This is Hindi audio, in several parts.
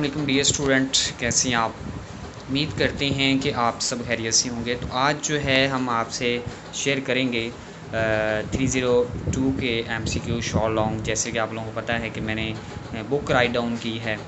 वालेकुम डियर स्टूडेंट, कैसे हैं आप। उम्मीद करते हैं कि आप सब खैरियत से होंगे। तो आज जो है हम आपसे शेयर करेंगे 302 के MCQ शॉर्ट लॉन्ग। जैसे कि आप लोगों को पता है कि मैंने बुक राइट डाउन की है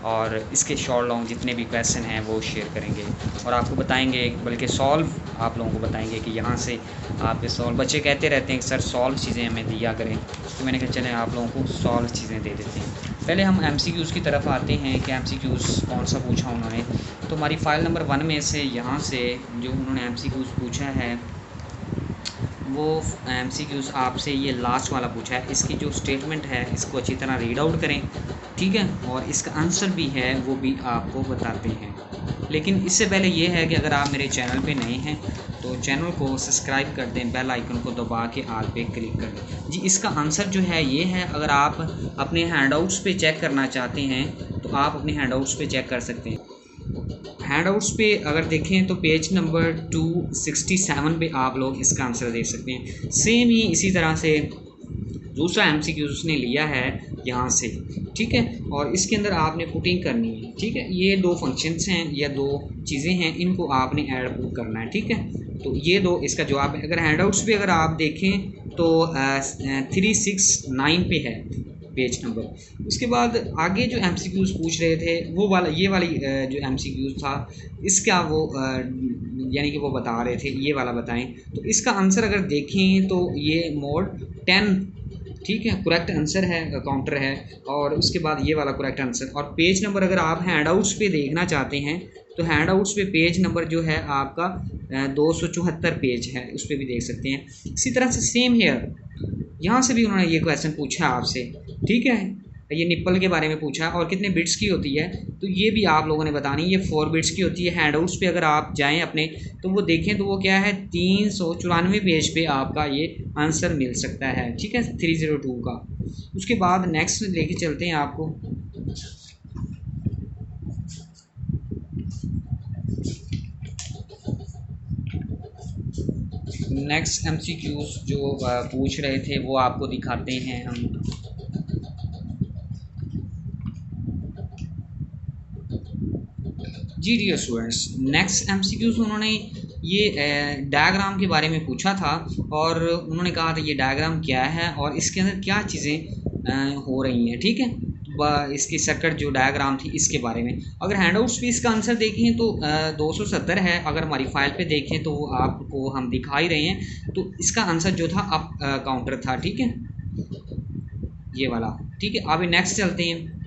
और इसके शॉर्ट लॉन्ग जितने भी क्वेश्चन हैं वो शेयर करेंगे और आपको बताएंगे, बल्कि सॉल्व आप लोगों को बताएंगे कि यहाँ से आपके सॉल्व। बच्चे कहते रहते हैं कि सर सॉल्व चीज़ें हमें दिया करें, तो मैंने कहा चलें आप लोगों को सॉल्व चीज़ें दे देते हैं। पहले हम MCQs की तरफ आते हैं कि MCQs कौन सा पूछा उन्होंने। तो हमारी फ़ाइल नंबर 1 में से यहाँ से जो उन्होंने MCQs पूछा है वो MCQs आपसे ये लास्ट वाला पूछा है। इसकी जो स्टेटमेंट है इसको अच्छी तरह रीड आउट करें, ठीक है, और इसका आंसर भी है वो भी आपको बताते हैं। लेकिन इससे पहले ये है कि अगर आप मेरे चैनल पे नए हैं तो चैनल को सब्सक्राइब कर दें, बेल आइकन को दबा के ऑल पे क्लिक कर दें। जी, इसका आंसर जो है ये है। अगर आप अपने हैंडआउट्स पे चेक करना चाहते हैं तो आप अपने हैंडआउट्स पे चेक कर सकते हैं। हैंडआउट्स पे अगर देखें तो पेज नंबर 267 पे आप लोग इसका आंसर देख सकते हैं। सेम ही इसी तरह से दूसरा MCQ उसने लिया है यहाँ से, ठीक है, और इसके अंदर आपने पुटिंग करनी है, ठीक है। ये दो फंक्शंस हैं या दो चीज़ें हैं, इनको आपने ऐड पुट करना है, ठीक है। तो ये दो इसका जवाब है। अगर हैंडआउट्स पे अगर आप देखें तो 369 पे है पेज नंबर। उसके बाद आगे जो MCQs पूछ रहे थे वो वाला ये वाली जो MCQs था इसका वो यानी कि वो बता रहे थे ये वाला बताएं। तो इसका आंसर अगर देखें तो ये मोड 10, ठीक है, करेक्ट आंसर है, काउंटर है। और उसके बाद ये वाला करेक्ट आंसर। और पेज नंबर अगर आप हैंडआउट्स पे देखना चाहते हैं तो हैंडआउट्स पे पेज नंबर जो है आपका 274 पेज है, उस पर भी देख सकते हैं। इसी तरह से सेम हेयर यहाँ से भी उन्होंने ये क्वेश्चन पूछा आपसे, ठीक है। ये निप्पल के बारे में पूछा और कितने बिट्स की होती है, तो ये भी आप लोगों ने बतानी। ये 4 बिट्स की होती है। हैंडआउट्स पे अगर आप जाएं अपने तो वो देखें तो वो क्या है 394 पेज पे आपका ये आंसर मिल सकता है, ठीक है, 302 का। उसके बाद नेक्स्ट लेके चलते हैं आपको। नेक्स्ट MCQs जो पूछ रहे थे वो आपको दिखाते हैं हम। जी डियर स्टूडेंट्स, नेक्स्ट MCQs उन्होंने ये डायग्राम के बारे में पूछा था और उन्होंने कहा था ये डायग्राम क्या है और इसके अंदर क्या चीज़ें हो रही हैं, ठीक है। इसकी सर्किट जो डायग्राम थी इसके बारे में। अगर हैंडआउट्स पे इसका आंसर देखें तो 270 है। अगर हमारी फाइल पे देखें तो वो आपको हम दिखा ही रहे हैं। तो इसका आंसर जो था अप काउंटर था, ठीक है, ये वाला, ठीक है। अभी नेक्स्ट चलते हैं।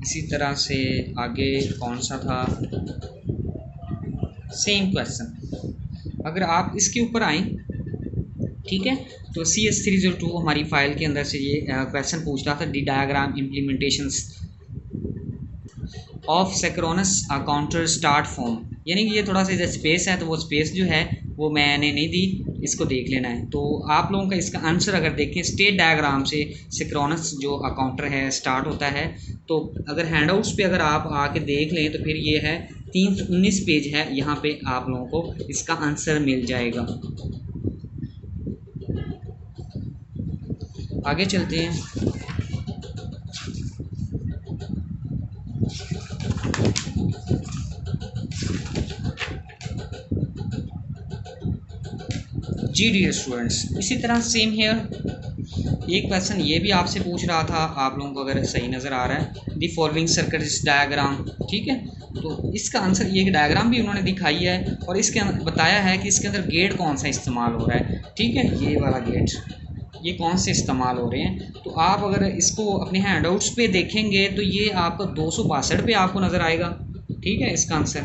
इसी तरह से आगे कौन सा था, सेम क्वेश्चन। अगर आप इसके ऊपर आएँ, ठीक है, तो CS302 हमारी फाइल के अंदर से ये क्वेश्चन पूछ रहा था D diagram implementations of synchronous counter start form. यानी कि ये थोड़ा सा इधर स्पेस है तो वो स्पेस जो है वो मैंने नहीं दी, इसको देख लेना है। तो आप लोगों का इसका आंसर अगर देखें स्टेट डायग्राम से सिंक्रोनस जो काउंटर है स्टार्ट होता है। तो अगर हैंडआउट्स पे अगर आप आके देख लें तो फिर ये है 319 पेज है, यहाँ पे आप लोगों को इसका आंसर मिल जाएगा। आगे चलते हैं। जी डियर स्टूडेंट्स, इसी तरह सेम हेयर एक क्वेश्चन ये भी आपसे पूछ रहा था, आप लोगों को अगर सही नज़र आ रहा है, दी फॉलोइंग सर्किट डायग्राम, ठीक है। तो इसका आंसर ये डायग्राम भी उन्होंने दिखाई है और इसके अंदर बताया है कि इसके अंदर गेट कौन सा इस्तेमाल हो रहा है, ठीक है, ये वाला गेट, ये कौन से इस्तेमाल हो रहे हैं। तो आप अगर इसको अपने हैंडआउट्स पे देखेंगे तो ये आपका 262 पे आपको नज़र आएगा, ठीक है, इसका आंसर।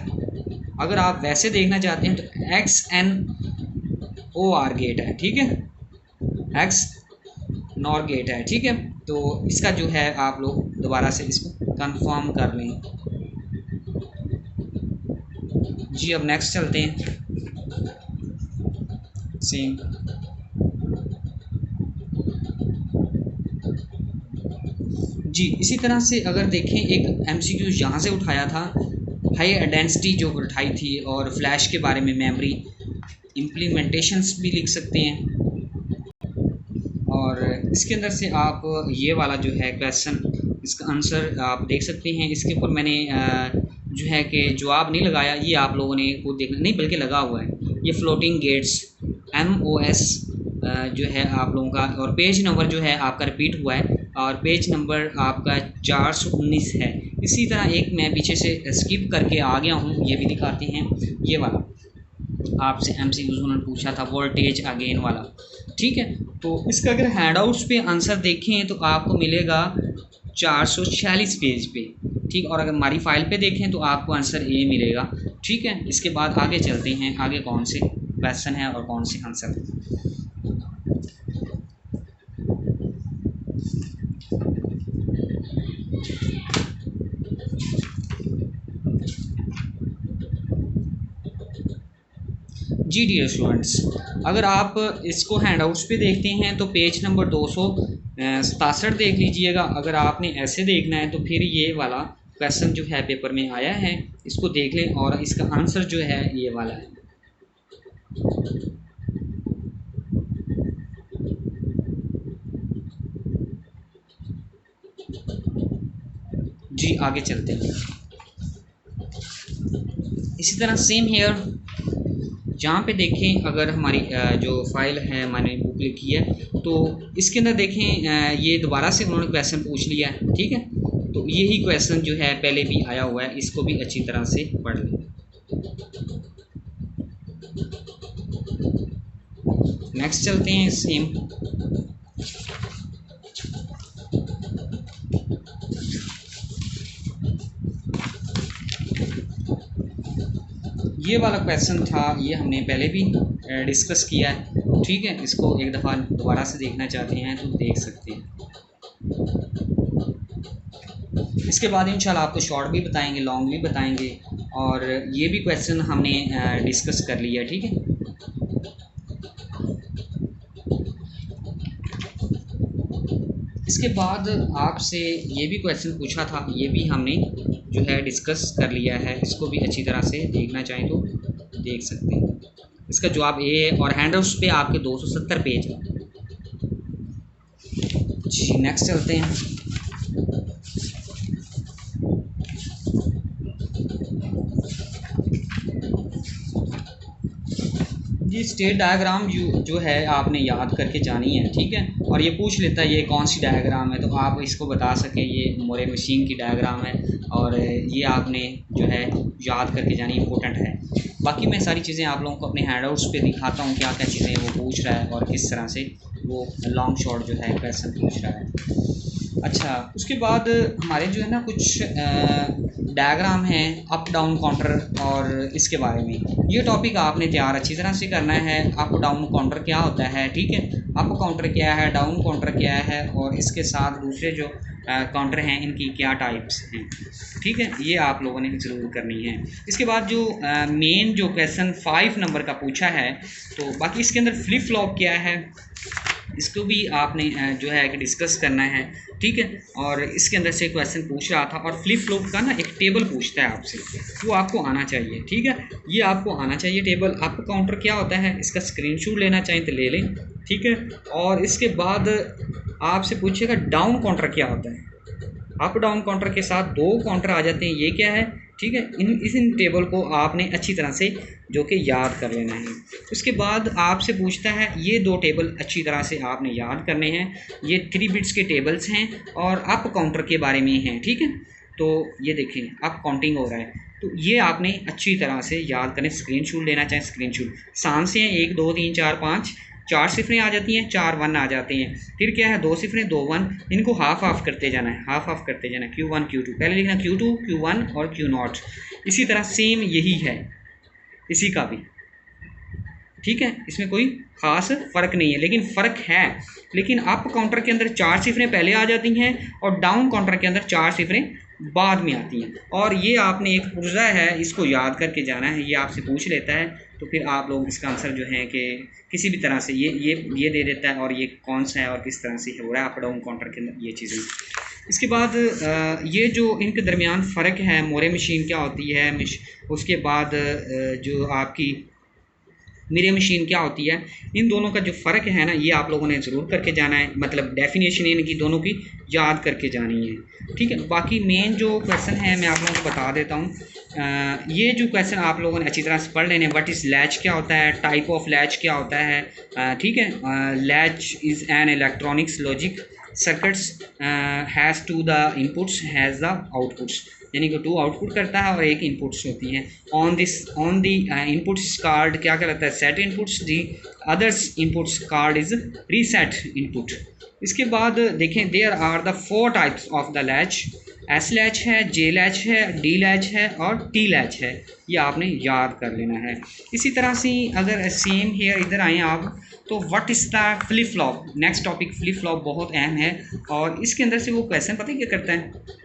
अगर आप वैसे देखना चाहते हैं तो XNOR गेट है, ठीक है, XNOR गेट है, ठीक है। तो इसका जो है आप लोग दोबारा से इसको कंफर्म कर लें। जी अब नेक्स्ट चलते हैं। सेम जी, इसी तरह से अगर देखें एक MCQ यहाँ से उठाया था, हाई डेंसिटी जो उठाई थी, और फ्लैश के बारे में मेमोरी इम्प्लीमेंटेशंस भी लिख सकते हैं। और इसके अंदर से आप ये वाला जो है क्वेश्चन, इसका आंसर आप देख सकते हैं। इसके ऊपर मैंने जो है कि जवाब नहीं लगाया, ये आप लोगों ने खुद देखना, नहीं बल्कि लगा हुआ है ये फ्लोटिंग गेट्स MOS जो है आप लोगों का, और पेज नंबर जो है आपका रिपीट हुआ है और पेज नंबर आपका 419 है। इसी तरह एक मैं पीछे से स्किप करके आ गया हूँ, ये भी दिखाते हैं। ये वाला आपसे MCQs उन्होंने पूछा था, वोल्टेज अगेन वाला, ठीक है। तो इसका अगर हैंडआउट्स पे आंसर देखें तो आपको मिलेगा 446 पेज पे, ठीक। और अगर हमारी फाइल पे देखें तो आपको आंसर ए मिलेगा, ठीक है। इसके बाद आगे चलते हैं, आगे कौन से क्वेश्चन है और कौन से आंसर है। जी डियर स्टूडेंट्स, अगर आप इसको हैंडआउट्स पे देखते हैं तो पेज नंबर 267 देख लीजिएगा। अगर आपने ऐसे देखना है तो फिर ये वाला क्वेश्चन जो है पेपर में आया है, इसको देख लें और इसका आंसर जो है ये वाला है। जी आगे चलते हैं। इसी तरह सेम हेयर, जहाँ पे देखें अगर हमारी जो फाइल है मैंने बुक लिखी है तो इसके अंदर देखें ये दोबारा से उन्होंने क्वेश्चन पूछ लिया है, ठीक है। तो यही क्वेश्चन जो है पहले भी आया हुआ है, इसको भी अच्छी तरह से पढ़ लें। नेक्स्ट चलते हैं सेम। ये वाला क्वेश्चन था, ये हमने पहले भी डिस्कस किया है, ठीक है। इसको एक दफ़ा दोबारा से देखना चाहते हैं तो देख सकते हैं। इसके बाद इंशाल्लाह आपको शॉर्ट भी बताएंगे, लॉन्ग भी बताएंगे, और ये भी क्वेश्चन हमने डिस्कस कर लिया, ठीक है। इसके बाद आपसे ये भी क्वेश्चन पूछा था, ये भी हमने जो है डिस्कस कर लिया है। इसको भी अच्छी तरह से देखना चाहें तो देख सकते हैं। इसका जवाब ए है और हैंडआउट्स पे आपके 270 पेज है। जी नेक्स्ट चलते हैं। जी स्टेट डायग्राम जो है आपने याद करके जानी है, ठीक है। और ये पूछ लेता है ये कौन सी डायग्राम है, तो आप इसको बता सकें ये मोरे मशीन की डायग्राम है, और ये आपने जो है याद करके जानी इम्पोर्टेंट है। बाकी मैं सारी चीज़ें आप लोगों को अपने हैंडआउट्स पे दिखाता हूँ क्या क्या चीज़ें वो पूछ रहा है और किस तरह से वो लॉन्ग शॉट जो है क्वेश्चन पूछ रहा है। अच्छा, उसके बाद हमारे जो है ना कुछ डायग्राम है अप डाउन काउंटर, और इसके बारे में ये टॉपिक आपने तैयार अच्छी तरह से करना है। अप डाउन काउंटर क्या होता है, ठीक है। अप काउंटर क्या है, डाउन काउंटर क्या है, और इसके साथ दूसरे जो काउंटर हैं इनकी क्या टाइप्स हैं, ठीक है। ये आप लोगों ने ज़रूर करनी है। इसके बाद जो मेन जो क्वेश्चन 5 नंबर का पूछा है, तो बाकी इसके अंदर फ्लिप फ्लॉप क्या है इसको भी आपने जो है कि डिस्कस करना है, ठीक है। और इसके अंदर से क्वेश्चन पूछ रहा था, और फ्लिप फ्लॉप का ना एक टेबल पूछता है आपसे, वो आपको आना चाहिए, ठीक है। ये आपको आना चाहिए टेबल। अप काउंटर क्या होता है इसका स्क्रीनशॉट लेना चाहें तो ले लें, ठीक है। और इसके बाद आपसे पूछेगा डाउन काउंटर क्या होता है। अप डाउन काउंटर के साथ 2 काउंटर आ जाते हैं, ये क्या है, ठीक है। इन टेबल को आपने अच्छी तरह से जो कि याद कर लेना है। उसके बाद आपसे पूछता है ये 2 टेबल अच्छी तरह से आपने याद करने हैं। ये 3 बिट्स के टेबल्स हैं और अप काउंटर के बारे में हैं, ठीक है। तो ये देखें अप काउंटिंग हो रहा है, तो ये आपने अच्छी तरह से याद करें। स्क्रीनशॉट लेना चाहें स्क्रीनशॉट, सान से हैं 1 2 3 4 5, 4 सिफरें आ जाती हैं, 4 1 आ जाते हैं। फिर क्या है 2 सिफरें 2 1, इनको हाफ हाफ करते जाना है, हाफ हाफ करते जाना है। Q1 Q2 पहले लिखना Q2 Q1 और Q0। इसी तरह सेम यही है इसी का भी, ठीक है। इसमें कोई ख़ास फ़र्क नहीं है, लेकिन फ़र्क है। लेकिन अप काउंटर के अंदर 4 सिफरें पहले आ जाती हैं और डाउन काउंटर के अंदर 4 सिफरें बाद में आती हैं। और ये आपने एक पुर्जा है, इसको याद करके जाना है। ये आपसे पूछ लेता है तो फिर आप लोग इसका आंसर जो है कि किसी भी तरह से ये दे देता है, और ये कौन सा है और किस तरह से हो रहा है अप डाउन काउंटर के अंदर ये चीज़ें। इसके बाद ये जो इनके दरमियान फ़र्क है, मोरे मशीन क्या होती है, उसके बाद जो आपकी मिरर मशीन क्या होती है, इन दोनों का जो फ़र्क है ना, ये आप लोगों ने ज़रूर करके जाना है, मतलब डेफिनेशन इनकी दोनों की याद करके जानी है, ठीक है। बाकी मेन जो क्वेश्चन है मैं आप लोगों को बता देता हूँ। ये जो क्वेश्चन आप लोगों ने अच्छी तरह से पढ़ लेने, व्हाट इज़ लैच क्या होता है, टाइप ऑफ लैच क्या होता है, ठीक है। Latch is an electronics logic circuits has two the inputs has the outputs, यानी कि 2 आउटपुट करता है और 1 इनपुट्स होती हैं। ऑन दी इनपुट्स कार्ड क्या कहलाता है, set inputs, the others inputs card is reset input. इसके बाद देखें, there are the 4 types of the latch, S latch है, जे लैच है, डी लैच है और टी लैच है, ये आपने याद कर लेना है। इसी तरह से अगर सेम हेयर इधर आएँ आप, तो what is the flip flop, next topic flip flop बहुत अहम है, और इसके अंदर से वो क्वेश्चन पता है क्या करता है,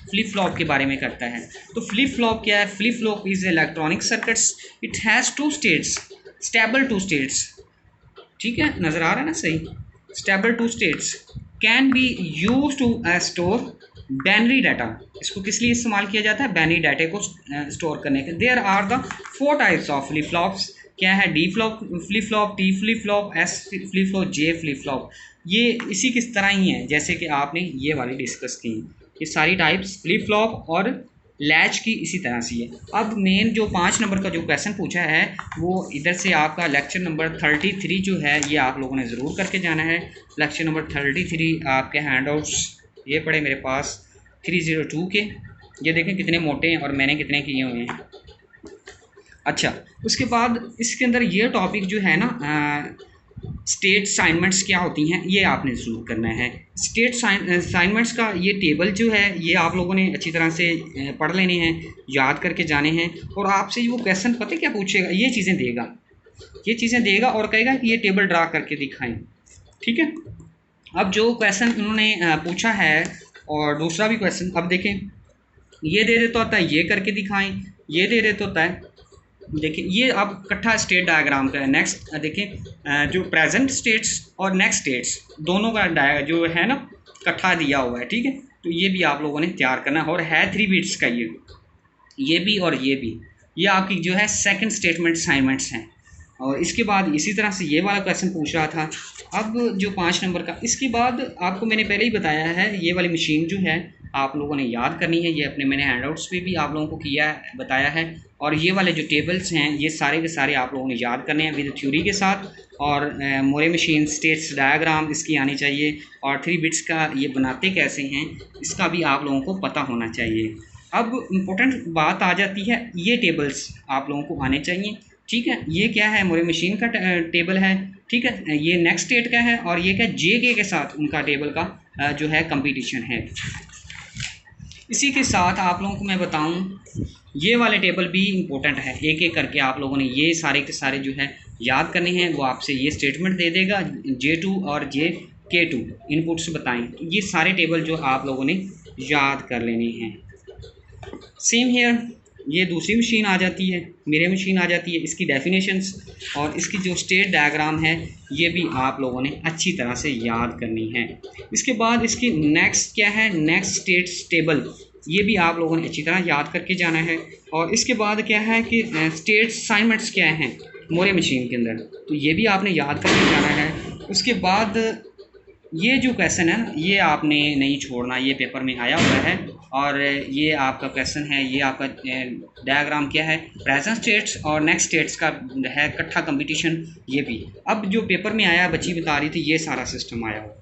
फ्लिप फ्लॉप के बारे में करता है। तो फ्लिप फ्लॉप क्या है, flip flop is electronic circuits, it has 2 states, stable 2 states, ठीक है, नज़र आ रहा है ना सही, stable 2 states, can be use to store binary data. इसको किस लिए इस्तेमाल किया जाता है, बाइनरी डाटा को स्टोर करने के। There are the 4 types of flip flops, क्या है, D flop flip flop, T flip flop, S flip flop, J flip flop. ये इसी किस तरह ही है जैसे कि आपने ये वाली डिस्कस की, ये सारी टाइप्स फ्लिप फ्लॉप और लैच की इसी तरह से है। अब मेन जो 5 नंबर का जो क्वेश्चन पूछा है वो इधर से आपका लेक्चर नंबर 33 जो है ये आप लोगों ने ज़रूर करके जाना है। लेक्चर नंबर 33 आपके हैंडआउट्स ये पड़े मेरे पास 302 के, ये देखें कितने मोटे हैं और मैंने कितने किए हुए हैं। अच्छा, उसके बाद इसके अंदर ये टॉपिक जो है ना, स्टेट असाइनमेंट्स क्या होती हैं ये आपने ज़रूर करना है। स्टेट असाइनमेंट्स का ये टेबल जो है ये आप लोगों ने अच्छी तरह से पढ़ लेने हैं, याद करके जाने हैं, और आपसे वो क्वेश्चन पता क्या पूछेगा, ये चीज़ें देगा, ये चीज़ें देगा और कहेगा कि ये टेबल ड्रा करके दिखाएं, ठीक है। अब जो क्वेश्चन उन्होंने पूछा है, और दूसरा भी क्वेश्चन अब देखें, ये दे देता होता है ये करके दिखाएं, ये दे देता होता है, देखिए ये अब इकट्ठा स्टेट डायग्राम का है। नेक्स्ट देखिए, जो प्रेजेंट स्टेट्स और नेक्स्ट स्टेट्स दोनों का जो है ना इकट्ठा दिया हुआ है, ठीक है। तो ये भी आप लोगों ने तैयार करना है, और है 3 बिट्स का ये भी और ये भी, ये आपकी जो है सेकंड स्टेटमेंट असाइनमेंट्स हैं। और इसके बाद इसी तरह से ये वाला क्वेश्चन पूछ रहा था। अब जो 5 नंबर का, इसके बाद आपको मैंने पहले ही बताया है ये वाली मशीन जो है आप लोगों ने याद करनी है, ये अपने मैंने हैंडआउट्स पे भी आप लोगों को किया है, बताया है। और ये वाले जो टेबल्स हैं ये सारे के सारे आप लोगों ने याद करने हैं विद थ्योरी के साथ, और मोरे मशीन स्टेट्स डायग्राम इसकी आनी चाहिए, और 3 बिट्स का ये बनाते कैसे हैं इसका भी आप लोगों को पता होना चाहिए। अब इम्पोर्टेंट बात आ जाती है, ये टेबल्स आप लोगों को आने चाहिए, ठीक है। ये क्या है, मोरे मशीन का टेबल है, ठीक है। ये नेक्स्ट स्टेट का है, और ये क्या जे के साथ उनका टेबल का जो है कंपटीशन है। इसी के साथ आप लोगों को मैं बताऊं, ये वाले टेबल भी इम्पोर्टेंट है, एक एक करके आप लोगों ने ये सारे के सारे जो है याद करने हैं। वो आपसे ये स्टेटमेंट दे देगा, J2 और JK2 इनपुट्स बताएं, तो ये सारे टेबल जो आप लोगों ने याद कर लेने हैं। सेम हेयर, ये दूसरी मशीन आ जाती है, मेरे मशीन आ जाती है, इसकी डेफिनेशंस और इसकी जो स्टेट डायग्राम है ये भी आप लोगों ने अच्छी तरह से याद करनी है। इसके बाद इसकी नेक्स्ट क्या है, नेक्स्ट स्टेट्स टेबल, ये भी आप लोगों ने अच्छी तरह याद करके जाना है। और इसके बाद क्या है कि स्टेट असाइनमेंट्स क्या हैं मोरे मशीन के अंदर, तो ये भी आपने याद करके जाना है। उसके बाद ये जो क्वेश्चन है ये आपने नहीं छोड़ना, ये पेपर में आया हुआ है, और ये आपका क्वेश्चन है, ये आपका डायग्राम क्या है, प्रेजेंट स्टेट्स और नेक्स्ट स्टेट्स का है इकट्ठा कंपटीशन, ये भी। अब जो पेपर में आया, बच्ची बता रही थी, ये सारा सिस्टम आया हुआ,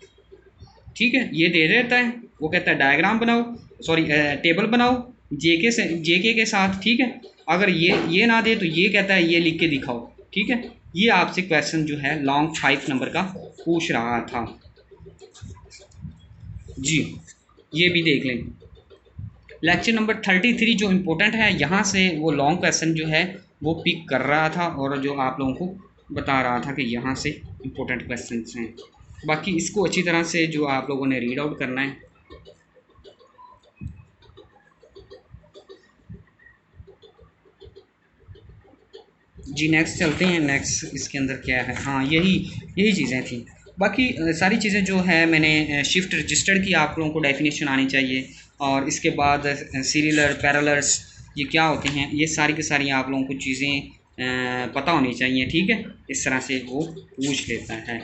ठीक है। ये दे देता है, वो कहता है डायग्राम बनाओ, सॉरी टेबल बनाओ जेके के साथ, ठीक है। अगर ये ना दे तो ये कहता है ये लिख के दिखाओ, ठीक है। ये आपसे क्वेश्चन जो है लॉन्ग 5 नंबर का पूछ रहा था जी, ये भी देख लें। लेक्चर नंबर 33 जो इम्पोर्टेंट है, यहाँ से वो लॉन्ग क्वेश्चन जो है वो पिक कर रहा था, और जो आप लोगों को बता रहा था कि यहाँ से इम्पोर्टेंट क्वेश्चन हैं। बाकी इसको अच्छी तरह से जो आप लोगों ने रीड आउट करना है। जी नेक्स्ट चलते हैं। नेक्स्ट इसके अंदर क्या है, हाँ यही चीज़ें थी। बाकी सारी चीज़ें जो है मैंने शिफ्ट रजिस्टर की आप लोगों को डेफिनेशन आनी चाहिए, और इसके बाद सीरियलर पैरेलल्स ये क्या होते हैं, ये सारी की सारी आप लोगों को चीज़ें पता होनी चाहिए, ठीक है। इस तरह से वो पूछ लेता है।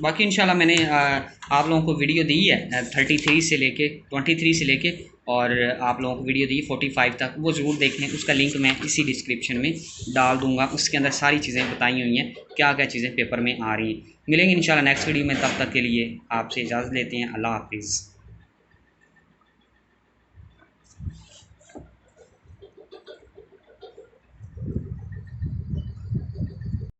बाकी इंशाल्लाह मैंने आप लोगों को वीडियो दी है 33 से लेके 23 से लेके, और आप लोगों को वीडियो दी 45 तक, वो ज़रूर देखें। उसका लिंक मैं इसी डिस्क्रिप्शन में डाल दूँगा। उसके अंदर सारी चीज़ें बताई हुई हैं, क्या क्या चीज़ें पेपर में आ रही हैं। मिलेंगे इंशाल्लाह नेक्स्ट वीडियो में, तब तक के लिए आपसे इजाज़त लेते हैं। अल्लाह हाफिज़।